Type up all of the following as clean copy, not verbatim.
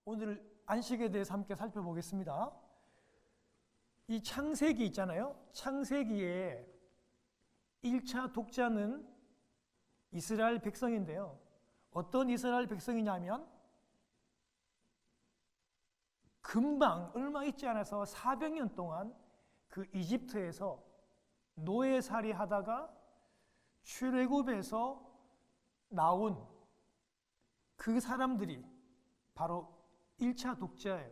오늘 안식에 대해서 함께 살펴보겠습니다. 이 창세기 있잖아요. 창세기에 1차 독자는 이스라엘 백성인데요. 어떤 이스라엘 백성이냐면 금방 얼마 있지 않아서 400년 동안 그 이집트에서 노예살이 하다가 출애굽에서 나온 그 사람들이 바로 1차 독자예요.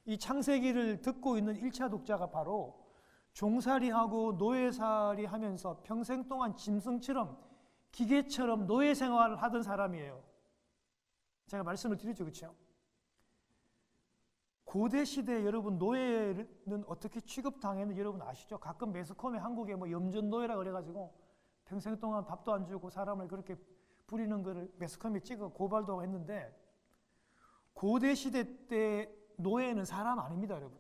이 창세기를 듣고 있는 1차 독자가 바로 종살이하고 노예살이 하면서 평생 동안 짐승처럼 기계처럼 노예 생활을 하던 사람이에요. 제가 말씀을 드렸죠, 그렇죠? 고대 시대에 여러분 노예는 어떻게 취급당했는지 여러분 아시죠? 가끔 매스컴에 한국에 뭐 염전노예라 그래가지고 평생 동안 밥도 안 주고 사람을 그렇게 부리는 거를 매스컴에 찍어 고발도 하고 했는데, 고대 시대 때 노예는 사람 아닙니다, 여러분.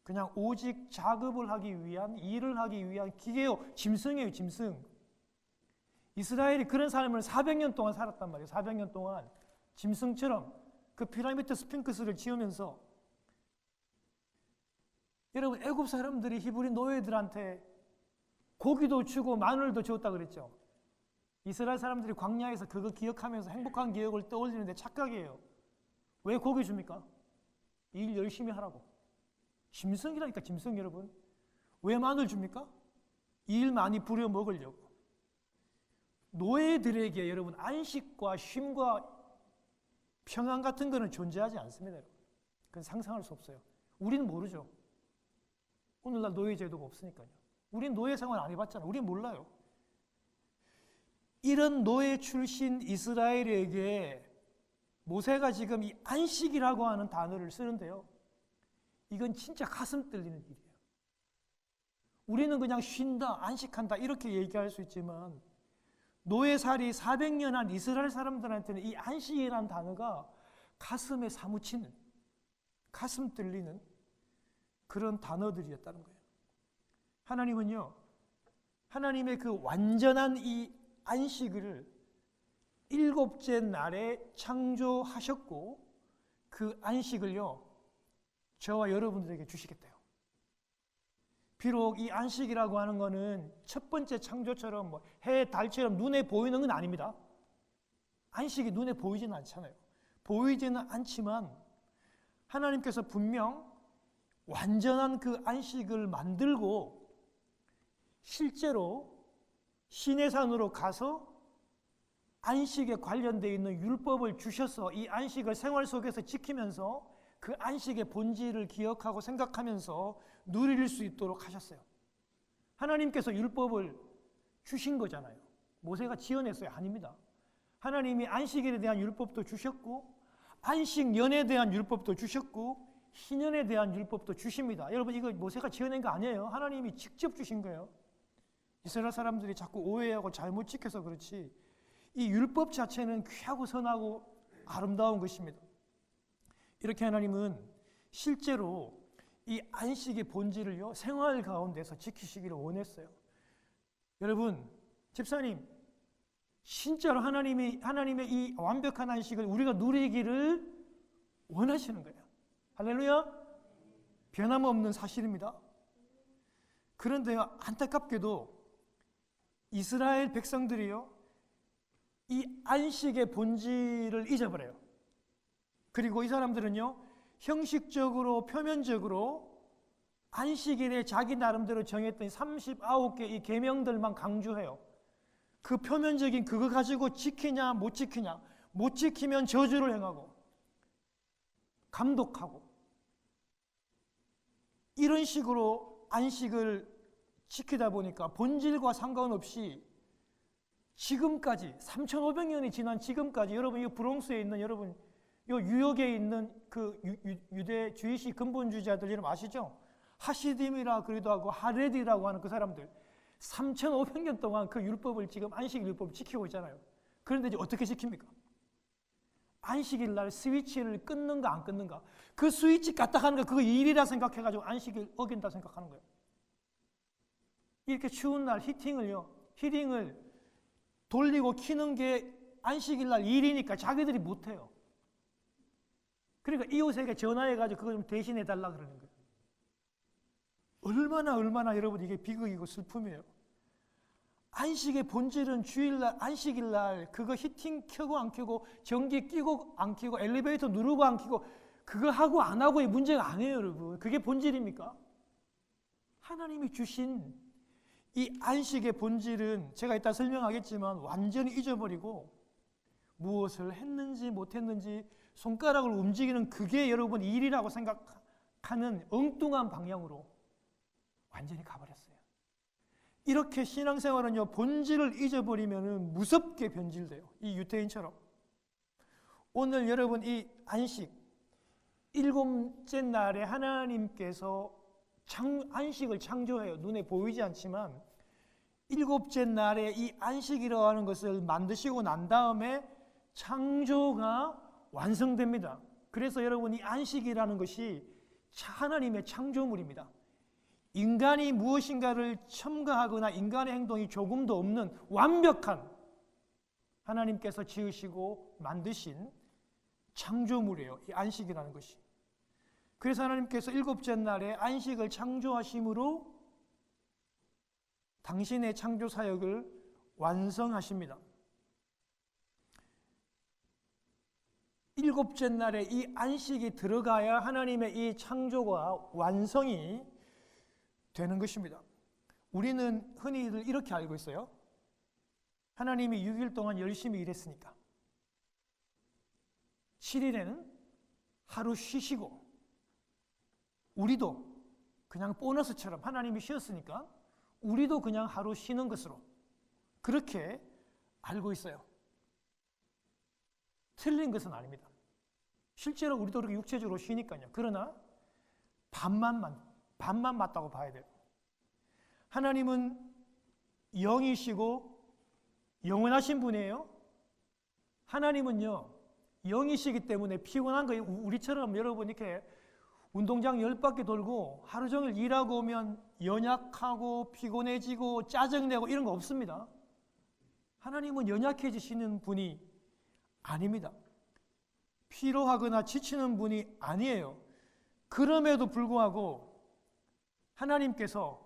그냥 오직 작업을 하기 위한, 일을 하기 위한 기계요, 짐승이에요, 짐승. 이스라엘이 그런 삶을 400년 동안 살았단 말이에요. 400년 동안 짐승처럼 그 피라미드 스핑크스를 지으면서. 여러분, 애굽 사람들이 히브리 노예들한테 고기도 주고 마늘도 주었다 그랬죠. 이스라엘 사람들이 광야에서 그거 기억하면서 행복한 기억을 떠올리는데 착각이에요. 왜 고기 줍니까? 일 열심히 하라고. 짐승이라니까, 짐승. 여러분, 왜 마늘 줍니까? 일 많이 부려 먹으려고. 노예들에게 여러분 안식과 쉼과 평안 같은 거는 존재하지 않습니다. 여러분. 그건 상상할 수 없어요. 우리는 모르죠. 오늘날 노예 제도가 없으니까요. 우린 노예 생활 안 해봤잖아요. 우린 몰라요. 이런 노예 출신 이스라엘에게 모세가 지금 이 안식이라고 하는 단어를 쓰는데요. 이건 진짜 가슴 떨리는 일이에요. 우리는 그냥 쉰다, 안식한다 이렇게 얘기할 수 있지만 노예살이 400년 한 이스라엘 사람들한테는 이 안식이라는 단어가 가슴에 사무치는, 가슴 떨리는 그런 단어들이었다는 거예요. 하나님은요, 하나님의 그 완전한 이 안식을 7째 날에 창조하셨고 그 안식을요 저와 여러분들에게 주시겠대요. 비록 이 안식이라고 하는 거는 첫 번째 창조처럼 뭐 해, 달처럼 눈에 보이는 건 아닙니다. 안식이 눈에 보이지는 않잖아요. 보이지는 않지만 하나님께서 분명 완전한 그 안식을 만들고 실제로 시내산으로 가서 안식에 관련되어 있는 율법을 주셔서 이 안식을 생활 속에서 지키면서 그 안식의 본질을 기억하고 생각하면서 누릴 수 있도록 하셨어요. 하나님께서 율법을 주신 거잖아요. 모세가 지어냈어요? 아닙니다. 하나님이 안식일에 대한 율법도 주셨고 안식년에 대한 율법도 주셨고 희년에 대한 율법도 주십니다. 여러분, 이거 모세가 지어낸 거 아니에요. 하나님이 직접 주신 거예요. 이스라엘 사람들이 자꾸 오해하고 잘못 지켜서 그렇지 이 율법 자체는 귀하고 선하고 아름다운 것입니다. 이렇게 하나님은 실제로 이 안식의 본질을요 생활 가운데서 지키시기를 원했어요. 여러분, 집사님, 진짜로 하나님의 이 완벽한 안식을 우리가 누리기를 원하시는 거예요. 할렐루야. 변함없는 사실입니다. 그런데 안타깝게도 이스라엘 백성들이요 이 안식의 본질을 잊어버려요. 그리고 이 사람들은요 형식적으로 표면적으로 안식일에 자기 나름대로 정했던 39개 이 계명들만 강조해요. 그 표면적인 그거 가지고 지키냐 못 지키냐, 못 지키면 저주를 행하고 감독하고 이런 식으로 안식을 지키다 보니까 본질과 상관없이 지금까지 3,500년이 지난 지금까지 여러분 이 브롱스에 있는 여러분 이 뉴욕에 있는 그 유대 주이시 근본주의자들 여러분 아시죠? 하시딤이라 그러기도 하고 하레디라고 하는 그 사람들 3,500년 동안 그 율법을 지금 안식 율법을 지키고 있잖아요. 그런데 이제 어떻게 지킵니까? 안식일 날 스위치를 끊는가 안 끊는가, 그 스위치 까딱하는 거 그거 일이라 생각해가지고 안식일 어긴다 생각하는 거예요. 이렇게 추운 날 히팅을 돌리고 키는 게 안식일 날 일이니까 자기들이 못해요. 그러니까 이웃에게 전화해가지고 그거 좀 대신해 달라 그러는 거예요. 얼마나 여러분 이게 비극이고 슬픔이에요. 안식의 본질은 주일날, 안식일날 그거 히팅 켜고 안 켜고, 전기 끼고 안 켜고, 엘리베이터 누르고 안 켜고, 그거 하고 안 하고의 문제가 아니에요, 여러분. 그게 본질입니까? 하나님이 주신 이 안식의 본질은 제가 이따 설명하겠지만 완전히 잊어버리고, 무엇을 했는지 못했는지 손가락을 움직이는 그게 여러분 일이라고 생각하는 엉뚱한 방향으로 완전히 가버렸어요. 이렇게 신앙생활은요, 본질을 잊어버리면 무섭게 변질돼요. 이 유태인처럼. 오늘 여러분 이 안식, 일곱째 날에 하나님께서 안식을 창조해요. 눈에 보이지 않지만 일곱째 날에 이 안식이라고 하는 것을 만드시고 난 다음에 창조가 완성됩니다. 그래서 여러분 이 안식이라는 것이 하나님의 창조물입니다. 인간이 무엇인가를 첨가하거나 인간의 행동이 조금도 없는 완벽한 하나님께서 지으시고 만드신 창조물이에요. 이 안식이라는 것이. 그래서 하나님께서 일곱째 날에 안식을 창조하심으로 당신의 창조 사역을 완성하십니다. 일곱째 날에 이 안식이 들어가야 하나님의 이 창조가 완성이 되는 것입니다. 우리는 흔히들 이렇게 알고 있어요. 하나님이 6일 동안 열심히 일했으니까 7일에는 하루 쉬시고, 우리도 그냥 보너스처럼 하나님이 쉬었으니까 우리도 그냥 하루 쉬는 것으로 그렇게 알고 있어요. 틀린 것은 아닙니다. 실제로 우리도 그렇게 육체적으로 쉬니까요. 그러나 반만 맞다고 봐야 돼요. 하나님은 영이시고 영원하신 분이에요. 하나님은요, 영이시기 때문에 피곤한 거예요. 우리처럼 여러분 이렇게 운동장 10바퀴 돌고 하루 종일 일하고 오면 연약하고 피곤해지고 짜증내고 이런 거 없습니다. 하나님은 연약해지시는 분이 아닙니다. 피로하거나 지치는 분이 아니에요. 그럼에도 불구하고 하나님께서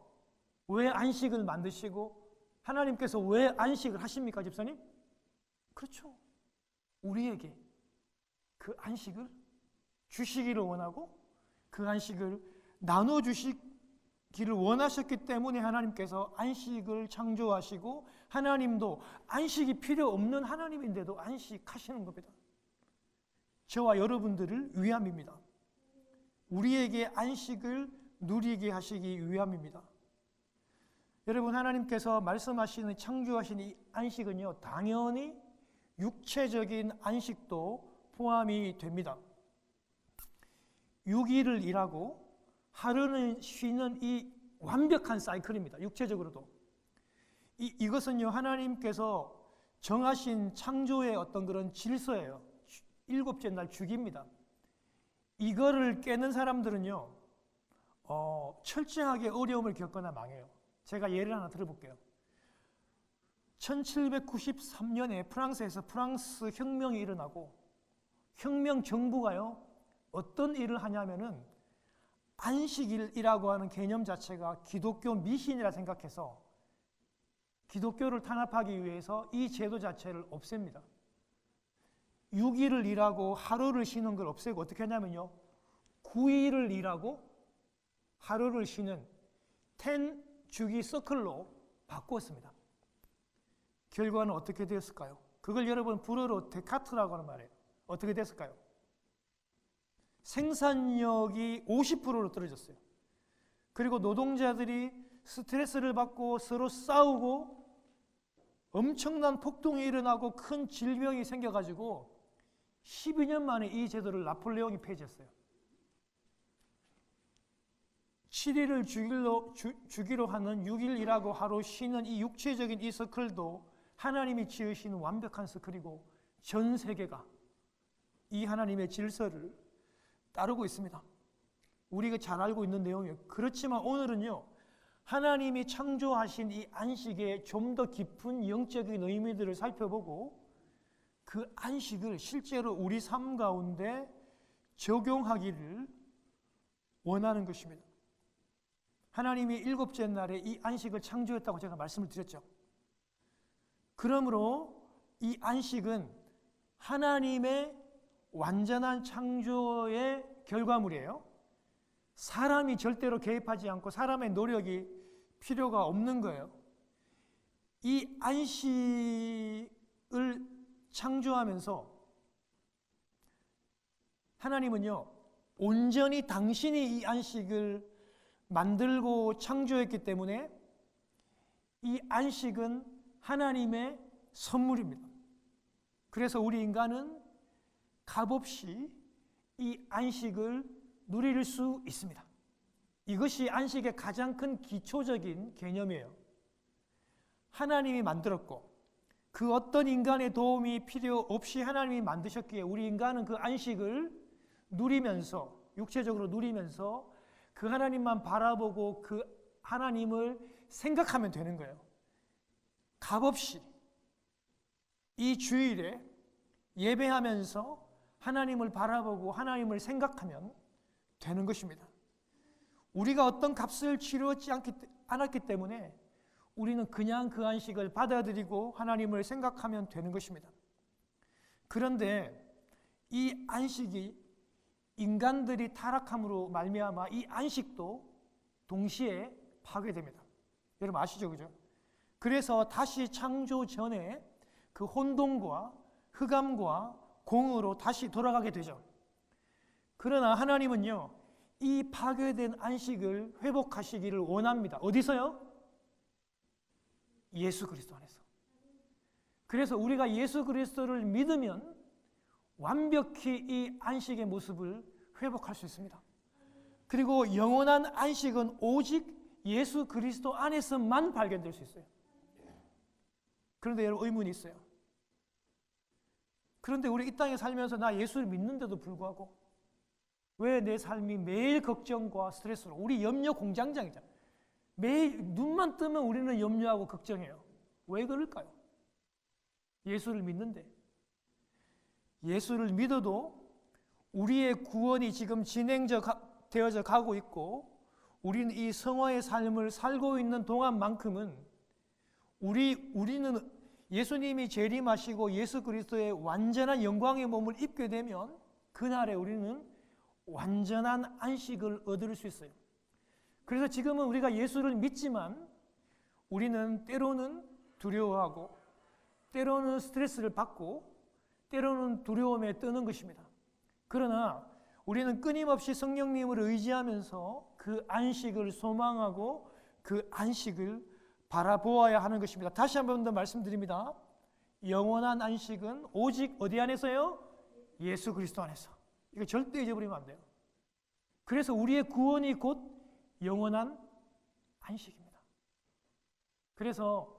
왜 안식을 만드시고 하나님께서 왜 안식을 하십니까, 집사님? 그렇죠. 우리에게 그 안식을 주시기를 원하고 그 안식을 나눠주시기를 원하셨기 때문에 하나님께서 안식을 창조하시고, 하나님도 안식이 필요 없는 하나님인데도 안식하시는 겁니다. 저와 여러분들을 위함입니다. 우리에게 안식을 누리게 하시기 위함입니다. 여러분, 하나님께서 말씀하시는 창조하신 이 안식은요, 당연히 육체적인 안식도 포함이 됩니다. 6일을 일하고 하루는 쉬는 이 완벽한 사이클입니다. 육체적으로도. 이것은요, 하나님께서 정하신 창조의 어떤 그런 질서예요. 일곱째 날 주기입니다. 이거를 깨는 사람들은요, 철저하게 어려움을 겪거나 망해요. 제가 예를 하나 들어볼게요. 1793년에 프랑스에서 프랑스 혁명이 일어나고, 혁명 정부가요, 어떤 일을 하냐면은 안식일이라고 하는 개념 자체가 기독교 미신이라 생각해서 기독교를 탄압하기 위해서 이 제도 자체를 없앱니다. 6일을 일하고 하루를 쉬는 걸 없애고 어떻게 하냐면요, 9일을 일하고 하루를 쉬는 10주기 서클로 바꾸었습니다. 결과는 어떻게 되었을까요? 그걸 여러분 불어로 데카트라고 하는 말이에요. 어떻게 됐을까요? 생산력이 50%로 떨어졌어요. 그리고 노동자들이 스트레스를 받고 서로 싸우고 엄청난 폭동이 일어나고 큰 질병이 생겨가지고 12년 만에 이 제도를 나폴레옹이 폐지했어요. 7일을 주기로 하는 6일 일하고 하루 쉬는 이 육체적인 이 서클도 하나님이 지으시는 완벽한 서클이고 전 세계가 이 하나님의 질서를 따르고 있습니다. 우리가 잘 알고 있는 내용이에요. 그렇지만 오늘은요, 하나님이 창조하신 이 안식의 좀 더 깊은 영적인 의미들을 살펴보고 그 안식을 실제로 우리 삶 가운데 적용하기를 원하는 것입니다. 하나님이 일곱째 날에 이 안식을 창조했다고 제가 말씀을 드렸죠. 그러므로 이 안식은 하나님의 완전한 창조의 결과물이에요. 사람이 절대로 개입하지 않고 사람의 노력이 필요가 없는 거예요. 이 안식을 창조하면서 하나님은요, 온전히 당신이 이 안식을 만들고 창조했기 때문에 이 안식은 하나님의 선물입니다. 그래서 우리 인간은 값없이 이 안식을 누릴 수 있습니다. 이것이 안식의 가장 큰 기초적인 개념이에요. 하나님이 만들었고 그 어떤 인간의 도움이 필요 없이 하나님이 만드셨기에 우리 인간은 그 안식을 누리면서, 육체적으로 누리면서 그 하나님만 바라보고 그 하나님을 생각하면 되는 거예요. 값없이 이 주일에 예배하면서 하나님을 바라보고 하나님을 생각하면 되는 것입니다. 우리가 어떤 값을 치르지 않았기 때문에 우리는 그냥 그 안식을 받아들이고 하나님을 생각하면 되는 것입니다. 그런데 이 안식이 인간들이 타락함으로 말미암아 이 안식도 동시에 파괴됩니다. 여러분 아시죠? 그죠? 그래서 다시 창조 전에 그 혼돈과 흑암과 공으로 다시 돌아가게 되죠. 그러나 하나님은요, 이 파괴된 안식을 회복하시기를 원합니다. 어디서요? 예수 그리스도 안에서. 그래서 우리가 예수 그리스도를 믿으면 완벽히 이 안식의 모습을 회복할 수 있습니다. 그리고 영원한 안식은 오직 예수 그리스도 안에서만 발견될 수 있어요. 그런데 여러분 의문이 있어요. 그런데 우리 이 땅에 살면서 나 예수를 믿는데도 불구하고 왜 내 삶이 매일 걱정과 스트레스로, 우리 염려 공장장이잖아요. 매일 눈만 뜨면 우리는 염려하고 걱정해요. 왜 그럴까요? 예수를 믿는데. 예수를 믿어도 우리의 구원이 지금 진행되어져 가고 있고 우리는 이 성화의 삶을 살고 있는 동안만큼은 우리는 예수님이 재림하시고 예수 그리스도의 완전한 영광의 몸을 입게 되면 그날에 우리는 완전한 안식을 얻을 수 있어요. 그래서 지금은 우리가 예수를 믿지만 우리는 때로는 두려워하고 때로는 스트레스를 받고 때로는 두려움에 떠는 것입니다. 그러나 우리는 끊임없이 성령님을 의지하면서 그 안식을 소망하고 그 안식을 바라보아야 하는 것입니다. 다시 한 번 더 말씀드립니다. 영원한 안식은 오직 어디 안에서요? 예수 그리스도 안에서. 이거 절대 잊어버리면 안 돼요. 그래서 우리의 구원이 곧 영원한 안식입니다. 그래서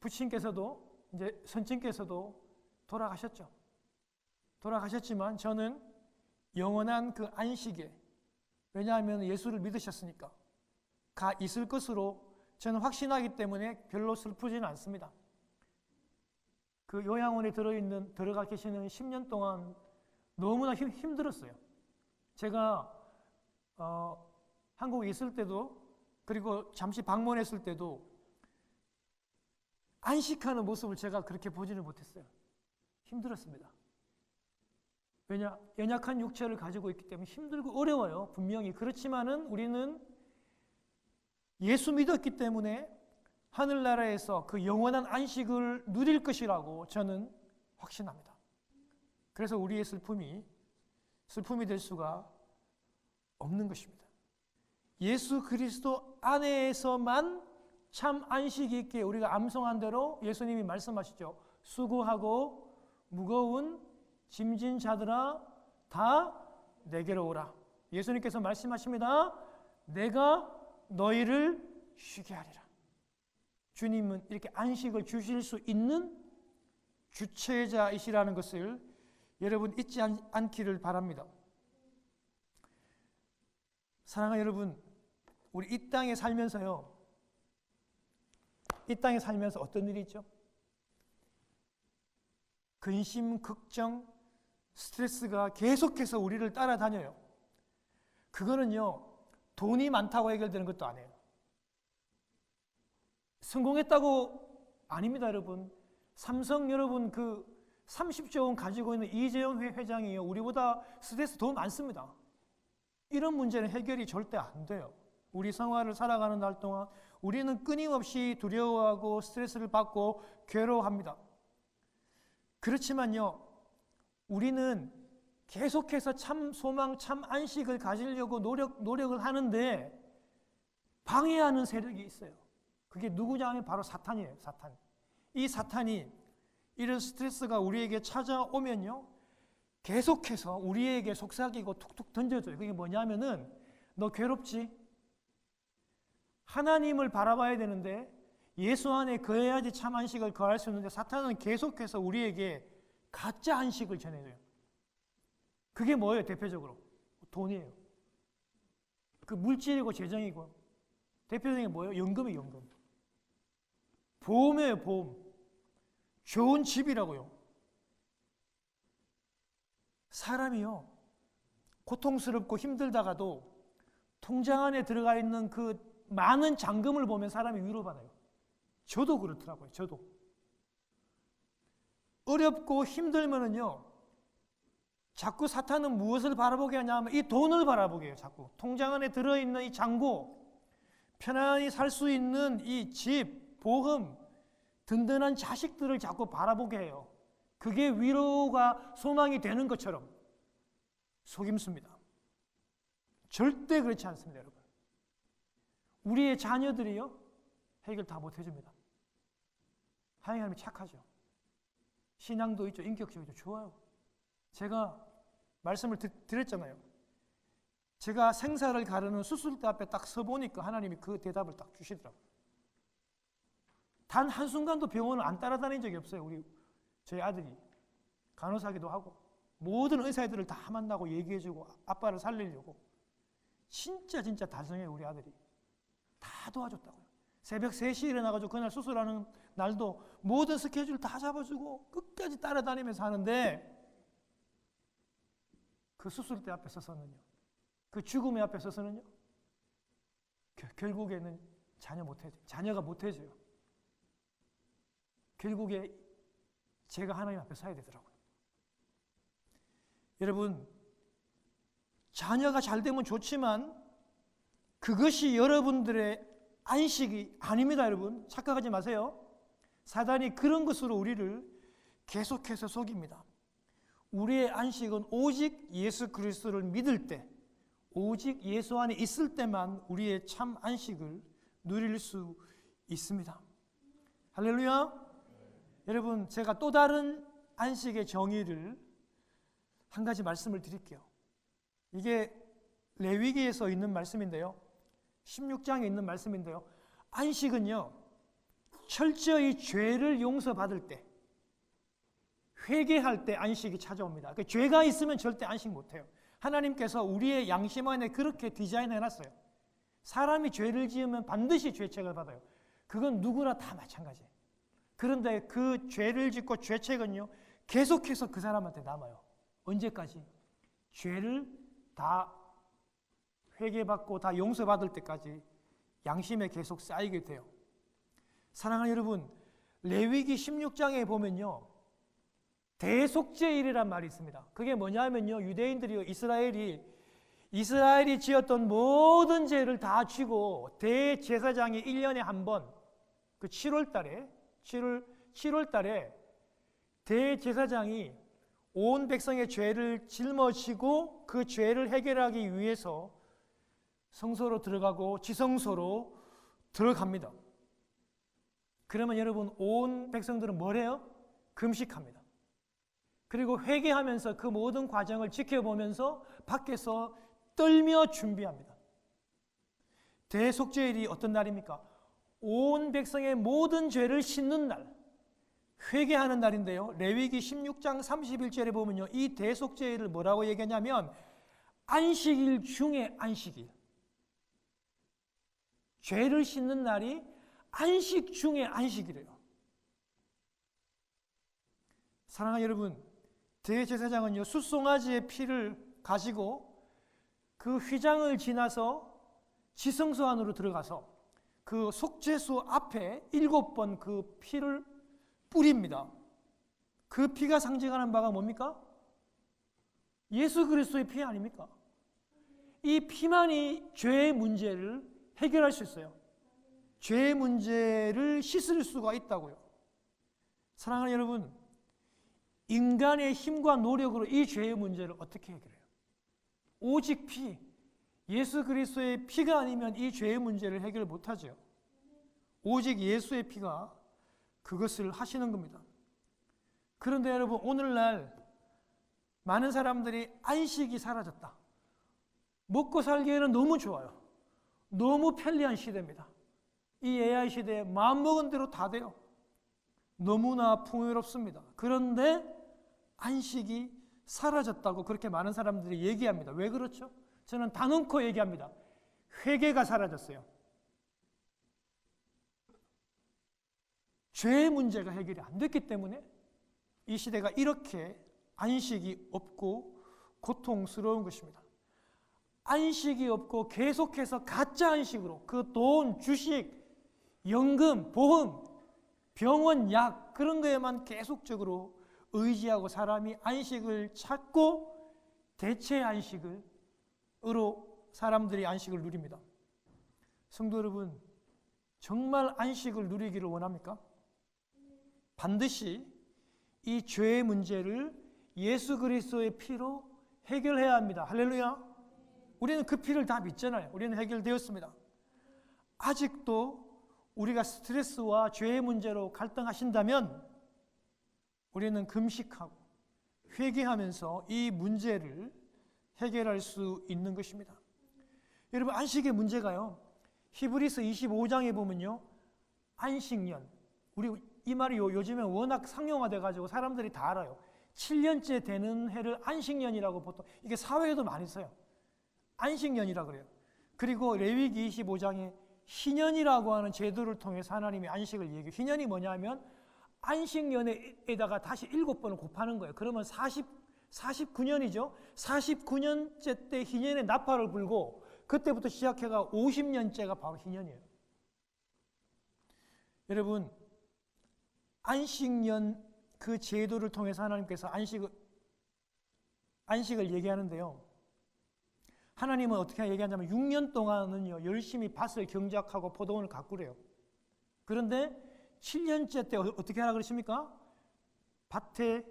부친께서도 이제 선친께서도 돌아가셨죠. 돌아가셨지만 저는 영원한 그 안식에, 왜냐하면 예수를 믿으셨으니까 가 있을 것으로 저는 확신하기 때문에 별로 슬프지는 않습니다. 그 요양원에 들어가 계시는 10년 동안 너무나 힘들었어요. 제가 한국에 있을 때도 그리고 잠시 방문했을 때도 안식하는 모습을 제가 그렇게 보지는 못했어요. 힘들었습니다. 왜냐? 연약한 육체를 가지고 있기 때문에 힘들고 어려워요. 분명히. 그렇지만은 우리는 예수 믿었기 때문에 하늘나라에서 그 영원한 안식을 누릴 것이라고 저는 확신합니다. 그래서 우리의 슬픔이 될 수가 없는 것입니다. 예수 그리스도 안에서만 참 안식이 있게 우리가 암송한 대로 예수님이 말씀하시죠. 수고하고 무거운 짐진 자들아 다 내게로 오라. 예수님께서 말씀하십니다. 내가 너희를 쉬게 하리라. 주님은 이렇게 안식을 주실 수 있는 주체자이시라는 것을 여러분 잊지 않기를 바랍니다. 사랑하는 여러분, 우리 이 땅에 살면서요, 이 땅에 살면서 어떤 일이 있죠? 근심, 걱정, 스트레스가 계속해서 우리를 따라다녀요. 그거는요, 돈이 많다고 해결되는 것도 아니에요. 성공했다고 아닙니다, 여러분. 삼성 여러분 그 30조 원 가지고 있는 이재용 회장이요, 우리보다 스트레스 더 많습니다. 이런 문제는 해결이 절대 안 돼요. 우리 생활을 살아가는 날 동안 우리는 끊임없이 두려워하고 스트레스를 받고 괴로워합니다. 그렇지만요, 우리는 계속해서 참 소망, 참 안식을 가지려고 노력을 하는데 방해하는 세력이 있어요. 그게 누구냐 하면 바로 사탄이에요. 사탄. 이 사탄이 이런 스트레스가 우리에게 찾아오면요, 계속해서 우리에게 속삭이고 툭툭 던져줘요. 그게 뭐냐면은, 너 괴롭지? 하나님을 바라봐야 되는데 예수 안에 거해야지 참 안식을 거할 수 있는데, 사탄은 계속해서 우리에게 가짜 안식을 전해줘요. 그게 뭐예요? 대표적으로 돈이에요. 그 물질이고 재정이고, 대표적인 게 뭐예요? 연금이에요. 연금. 보험이에요. 보험. 좋은 집이라고요. 사람이요, 고통스럽고 힘들다가도 통장 안에 들어가 있는 그 많은 잔금을 보면 사람이 위로받아요. 저도 그렇더라고요. 저도. 어렵고 힘들면은요, 자꾸 사탄은 무엇을 바라보게 하냐면 이 돈을 바라보게 해요. 자꾸 통장 안에 들어있는 이 잔고, 편안히 살 수 있는 이 집, 보험, 든든한 자식들을 자꾸 바라보게 해요. 그게 위로가 소망이 되는 것처럼. 속임수입니다. 절대 그렇지 않습니다, 여러분. 우리의 자녀들이요, 해결 다 못해줍니다. 하나님이 착하죠. 신앙도 있죠. 인격적이죠. 좋아요. 제가 말씀을 드렸잖아요. 제가 생사를 가르는 수술대 앞에 딱 서보니까 하나님이 그 대답을 딱 주시더라고요. 단 한순간도 병원을 안 따라다닌 적이 없어요. 저희 아들이 간호사기도 하고 모든 의사들을 다 만나고 얘기해주고 아빠를 살리려고. 진짜 다정해요. 우리 아들이 다 도와줬다고요. 새벽 3시에 일어나가지고 그날 수술하는 날도 모든 스케줄 다 잡아주고 끝까지 따라다니면서 하는데, 그 수술대 앞에 서서는요, 그 죽음의 앞에 서서는요, 결국에는 자녀가 못해져요. 결국에 제가 하나님 앞에 서야 되더라고요. 여러분, 자녀가 잘 되면 좋지만 그것이 여러분들의 안식이 아닙니다. 여러분, 착각하지 마세요. 사단이 그런 것으로 우리를 계속해서 속입니다. 우리의 안식은 오직 예수 그리스도를 믿을 때, 오직 예수 안에 있을 때만 우리의 참 안식을 누릴 수 있습니다. 할렐루야. 여러분, 제가 또 다른 안식의 정의를 한 가지 말씀을 드릴게요. 이게 레위기에서 있는 말씀인데요, 16장에 있는 말씀인데요, 안식은요, 철저히 죄를 용서받을 때, 회개할 때 안식이 찾아옵니다. 그러니까 죄가 있으면 절대 안식 못해요. 하나님께서 우리의 양심 안에 그렇게 디자인해놨어요. 사람이 죄를 지으면 반드시 죄책을 받아요. 그건 누구나 다 마찬가지예요. 그런데 그 죄를 짓고 죄책은요, 계속해서 그 사람한테 남아요. 언제까지? 죄를 다 회개받고 다 용서받을 때까지 양심에 계속 쌓이게 돼요. 사랑하는 여러분, 레위기 16장에 보면요, 대속죄일이란 말이 있습니다. 그게 뭐냐면요, 유대인들이요, 이스라엘이 지었던 모든 죄를 다 지고 대제사장이 1년에 한 번, 그 7월 달에 대제사장이 온 백성의 죄를 짊어지고 그 죄를 해결하기 위해서 성소로 들어가고 지성소로 들어갑니다. 그러면 여러분, 온 백성들은 뭘 해요? 금식합니다. 그리고 회개하면서 그 모든 과정을 지켜보면서 밖에서 떨며 준비합니다. 대속죄일이 어떤 날입니까? 온 백성의 모든 죄를 씻는 날, 회개하는 날인데요, 레위기 16장 31절에 보면요, 이 대속죄일을 뭐라고 얘기하냐면 안식일 중에 안식일. 죄를 씻는 날이 안식 중에 안식이래요. 사랑하는 여러분, 대제사장은요, 숫송아지의 피를 가지고 그 휘장을 지나서 지성소 안으로 들어가서 그 속죄소 앞에 7번 그 피를 뿌립니다. 그 피가 상징하는 바가 뭡니까? 예수 그리스도의 피 아닙니까? 이 피만이 죄의 문제를 해결할 수 있어요. 죄의 문제를 씻을 수가 있다고요. 사랑하는 여러분, 인간의 힘과 노력으로 이 죄의 문제를 어떻게 해결해요? 오직 피, 예수 그리스도의 피가 아니면 이 죄의 문제를 해결 못하죠. 오직 예수의 피가 그것을 하시는 겁니다. 그런데 여러분, 오늘날 많은 사람들이 안식이 사라졌다. 먹고 살기에는 너무 좋아요. 너무 편리한 시대입니다. 이 AI 시대에 마음먹은 대로 다 돼요. 너무나 풍요롭습니다. 그런데 안식이 사라졌다고 그렇게 많은 사람들이 얘기합니다. 왜 그렇죠? 저는 단언코 얘기합니다. 회개가 사라졌어요. 죄의 문제가 해결이 안 됐기 때문에 이 시대가 이렇게 안식이 없고 고통스러운 것입니다. 안식이 없고 계속해서 가짜 안식으로 그 돈, 주식, 연금, 보험, 병원, 약 그런 거에만 계속적으로 의지하고 사람이 안식을 찾고 대체 안식으로 사람들이 안식을 누립니다. 성도 여러분, 정말 안식을 누리기를 원합니까? 반드시 이 죄의 문제를 예수 그리스도의 피로 해결해야 합니다. 할렐루야. 우리는 그 피를 다 믿잖아요. 우리는 해결되었습니다. 아직도 우리가 스트레스와 죄의 문제로 갈등하신다면 우리는 금식하고 회개하면서 이 문제를 해결할 수 있는 것입니다. 여러분, 안식의 문제가요, 히브리서 25장에 보면요, 안식년, 우리 이 말이 요즘에 워낙 상용화돼 가지고 사람들이 다 알아요. 7년째 되는 해를 안식년이라고 보통, 이게 사회에도 많이 써요. 안식년이라 그래요. 그리고 레위기 25장에 희년이라고 하는 제도를 통해서 하나님이 안식을 얘기해요. 희년이 뭐냐면 안식년에다가 다시 7번을 곱하는 거예요. 그러면 49년이죠. 49년째 때 희년의 나팔을 불고 그때부터 시작해가 50년째가 바로 희년이에요. 여러분, 안식년 그 제도를 통해서 하나님께서 안식을 얘기하는데요. 하나님은 어떻게 얘기하냐면 6년 동안은요, 열심히 밭을 경작하고 포도원을 가꾸래요. 그런데 7년째 때 어떻게 하라 그러십니까? 밭을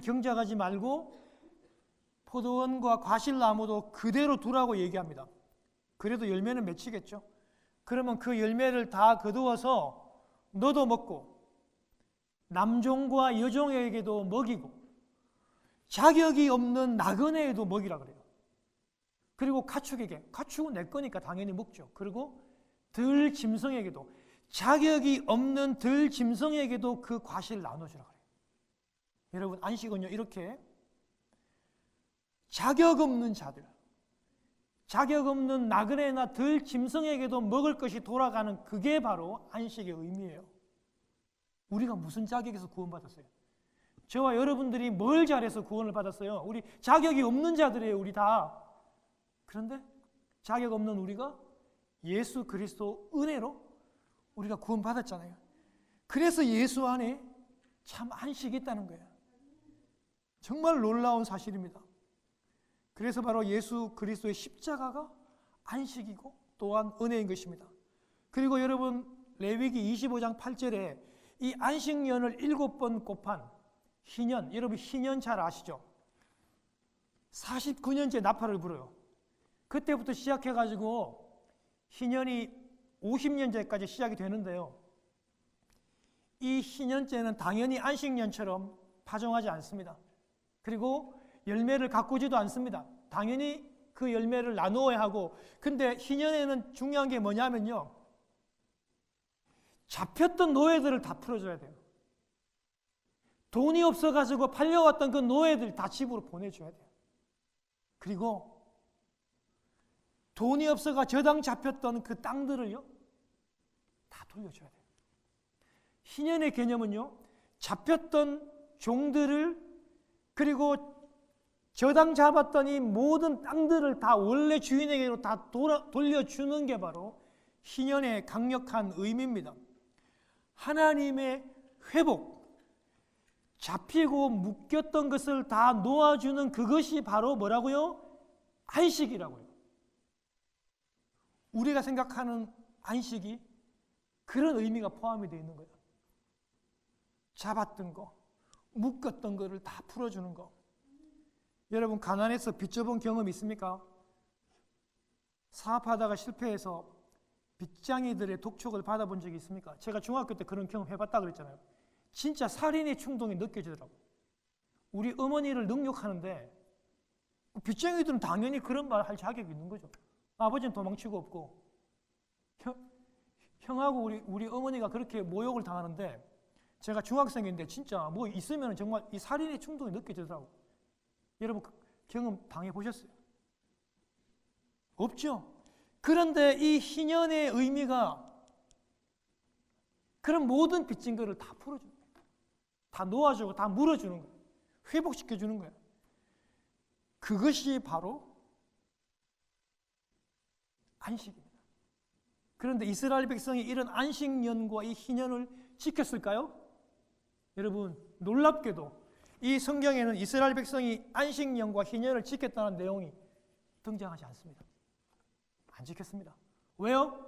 경작하지 말고 포도원과 과실나무도 그대로 두라고 얘기합니다. 그래도 열매는 맺히겠죠. 그러면 그 열매를 다 거두어서 너도 먹고 남종과 여종에게도 먹이고 자격이 없는 나그네에도 먹이라 그래요. 그리고 가축에게, 가축은 내 거니까 당연히 먹죠. 그리고 들 짐승에게도, 자격이 없는 들 짐승에게도 그 과실을 나눠주라 그래요. 여러분, 안식은요, 이렇게 자격 없는 자들, 자격 없는 나그네나 들 짐승에게도 먹을 것이 돌아가는, 그게 바로 안식의 의미예요. 우리가 무슨 자격에서 구원받았어요? 저와 여러분들이 뭘 잘해서 구원을 받았어요? 우리 자격이 없는 자들이에요, 우리 다. 그런데 자격 없는 우리가 예수 그리스도 은혜로 우리가 구원받았잖아요. 그래서 예수 안에 참 안식이 있다는 거예요. 정말 놀라운 사실입니다. 그래서 바로 예수 그리스도의 십자가가 안식이고 또한 은혜인 것입니다. 그리고 여러분, 레위기 25장 8절에 이 안식년을 7번 곱한 희년, 여러분 희년 잘 아시죠? 49년째 나팔을 불어요. 그때부터 시작해가지고 희년이 50년째까지 시작이 되는데요. 이 희년째는 당연히 안식년처럼 파종하지 않습니다. 그리고 열매를 가꾸지도 않습니다. 당연히 그 열매를 나누어야 하고, 근데 희년에는 중요한 게 뭐냐면요, 잡혔던 노예들을 다 풀어줘야 돼요. 돈이 없어가지고 팔려왔던 그 노예들 다 집으로 보내줘야 돼요. 그리고 돈이 없어가 저당 잡혔던 그 땅들을요, 다 돌려줘야 돼요. 희년의 개념은요, 잡혔던 종들을 그리고 저당 잡았던 이 모든 땅들을 다 원래 주인에게로 다 돌려주는 게 바로 희년의 강력한 의미입니다. 하나님의 회복, 잡히고 묶였던 것을 다 놓아주는 그것이 바로 뭐라고요? 안식이라고요. 우리가 생각하는 안식이 그런 의미가 포함이 되어 있는 거예요. 잡았던 거, 묶었던 거를 다 풀어주는 거. 여러분 가난해서 빚져본 경험 있습니까? 사업하다가 실패해서 빚장이들의 독촉을 받아본 적이 있습니까? 제가 중학교 때 그런 경험 해봤다 그랬잖아요. 진짜 살인의 충동이 느껴지더라고요. 우리 어머니를 능욕하는데 빚쟁이들은 당연히 그런 말 할 자격이 있는 거죠. 아버지는 도망치고 없고 형하고 우리 어머니가 그렇게 모욕을 당하는데 제가 중학생인데 진짜 뭐 있으면 정말 이 살인의 충동이 느껴지더라고요. 여러분 경험 당해보셨어요? 없죠? 그런데 이 희년의 의미가 그런 모든 빚진 거를 다 풀어주는 거예요. 다 놓아주고 다 물어주는 거예요. 회복시켜주는 거예요. 그것이 바로 안식입니다. 그런데 이스라엘 백성이 이런 안식년과 이 희년을 지켰을까요? 여러분 놀랍게도 이 성경에는 이스라엘 백성이 안식년과 희년을 지켰다는 내용이 등장하지 않습니다. 안 지켰습니다. 왜요?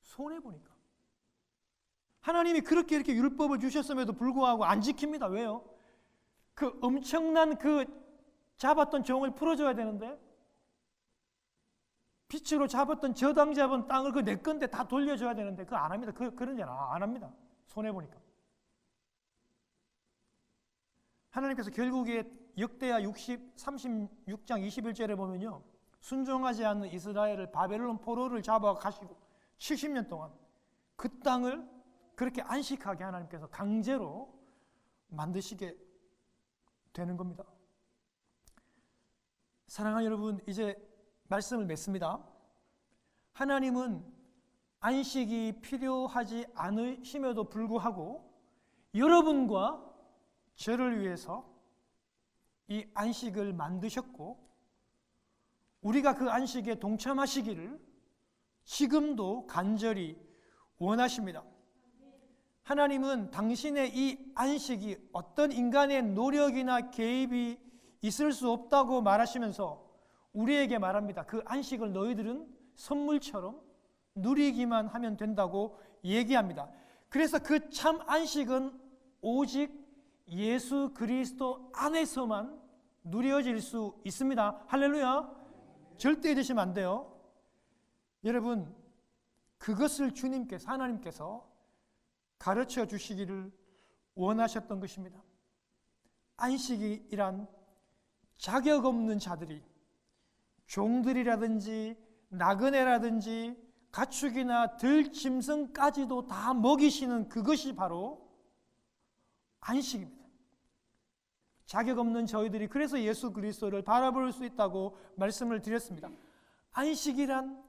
손해보니까. 하나님이 그렇게 이렇게 율법을 주셨음에도 불구하고 안 지킵니다. 왜요? 그 엄청난 그 잡았던 종을 풀어줘야 되는데 빚으로 잡았던 저당 잡은 땅을 그 내 건데 다 돌려줘야 되는데 그거 안 합니다. 그런 일 안 합니다. 손해보니까. 하나님께서 결국에 역대하 36장 21절에 보면요. 순종하지 않는 이스라엘을 바벨론 포로를 잡아 가시고 70년 동안 그 땅을 그렇게 안식하게 하나님께서 강제로 만드시게 되는 겁니다. 사랑하는 여러분, 이제 말씀을 맺습니다. 하나님은 안식이 필요하지 않으심에도 불구하고 여러분과 저를 위해서 이 안식을 만드셨고 우리가 그 안식에 동참하시기를 지금도 간절히 원하십니다. 하나님은 당신의 이 안식이 어떤 인간의 노력이나 개입이 있을 수 없다고 말하시면서 우리에게 말합니다. 그 안식을 너희들은 선물처럼 누리기만 하면 된다고 얘기합니다. 그래서 그 참 안식은 오직 예수 그리스도 안에서만 누려질 수 있습니다. 할렐루야. 절대 잊으시면 안 돼요. 여러분 그것을 주님께서 하나님께서 가르쳐 주시기를 원하셨던 것입니다. 안식이란 자격 없는 자들이 종들이라든지 나그네라든지 가축이나 들짐승까지도 다 먹이시는 그것이 바로 안식입니다. 자격 없는 저희들이 그래서 예수 그리스도를 바라볼 수 있다고 말씀을 드렸습니다. 안식이란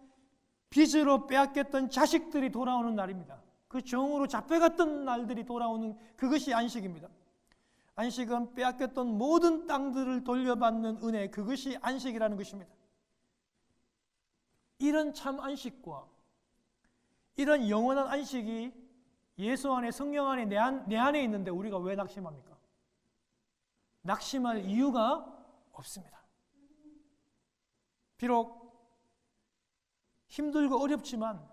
빚으로 빼앗겼던 자식들이 돌아오는 날입니다. 그 종으로 잡혀갔던 날들이 돌아오는 그것이 안식입니다. 안식은 빼앗겼던 모든 땅들을 돌려받는 은혜, 그것이 안식이라는 것입니다. 이런 참 안식과 이런 영원한 안식이 예수 안에 성령 안에 내 안에 있는데 우리가 왜 낙심합니까? 낙심할 이유가 없습니다. 비록 힘들고 어렵지만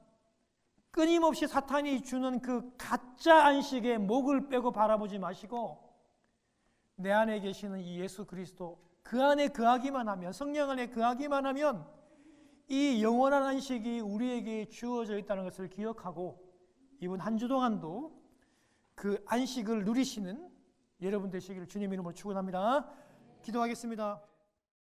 끊임없이 사탄이 주는 그 가짜 안식에 목을 빼고 바라보지 마시고 내 안에 계시는 이 예수 그리스도 그 안에 거하기만 하면 성령 안에 거하기만 하면 이 영원한 안식이 우리에게 주어져 있다는 것을 기억하고 이번 한 주 동안도 그 안식을 누리시는 여러분 되시기를 주님 이름으로 축원합니다. 기도하겠습니다.